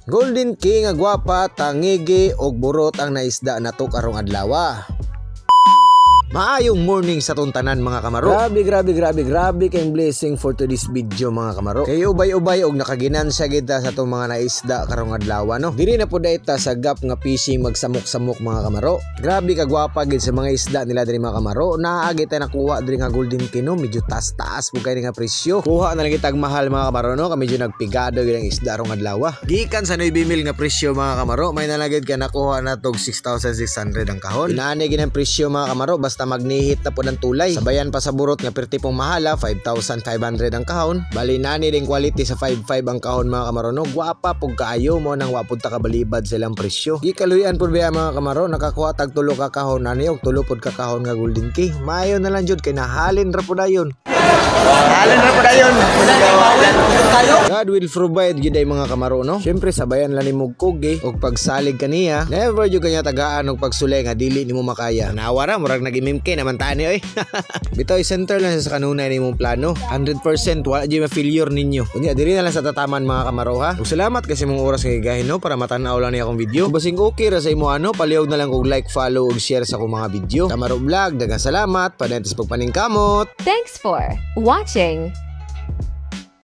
Golden King nga gwapa, tangigi og burot ang naisda nato karong adlaw. Maayong morning sa tuntanan mga kamaro. Grabe kayong blessing for today's video mga kamaro. Kay ubay-ubay og nakaginansya kita sa itong mga naisda karong adlaw no. Diri na po dayta sa gap nga fishing magsamok-samok mga kamaro. Grabe ka gwapa gid sa mga isda nila diri mga kamaro. Naagi ta nakuha diri nga Golden King no, medyo taas-taas po kay nga presyo. Kuha na lang kitag mahal mga kamaro no, kami medyo nagpigado gid ang isda rong adlaw. Gikan sa 9,000 nga presyo mga kamaro, may nalagid ka nakuha na tog 6,600 ang kahon. Inaani gid ang presyo mga kamaro basta magnihit na po ng tulay. Sabayan pa sa burot nga perti pong mahala, 5,500 ang kahon. Bali nani din quality sa 5,500 ang kahon mga kamaro no. Guwapa pug kaayo mo nang wapod ta kabalibad silang presyo. Gikaluyan pud biya mga kamaro, nakakuha tag tulo ka kahon ani og tulo pud ka kahon nga Golden King. Maayo na lang jud kay nahalin ra pud ayon. God will provide gid ay mga kamaro no. Syempre sabayan lang nimo kugi og pagsalig kaniya. Never jud kanya tagaan og pagsulay nga dili nimo makaya. Nawa ra murag nagimimke naman tani oy. Bitaw center lang sa kanunay nimong plano. 100% wala jud ma-failure ninyo. Unya diri na lang sa tataman mga kamaro ha. Ug salamat kasi mong oras nga gigahin no para matanaw lang ni akong video. Kung basing okay ra sa imo ano, palihog na lang og like, follow ug share sa akong mga video. Kamaro Vlog, daghang salamat. Padayong sa pagpaningkamot. Thanks for watching.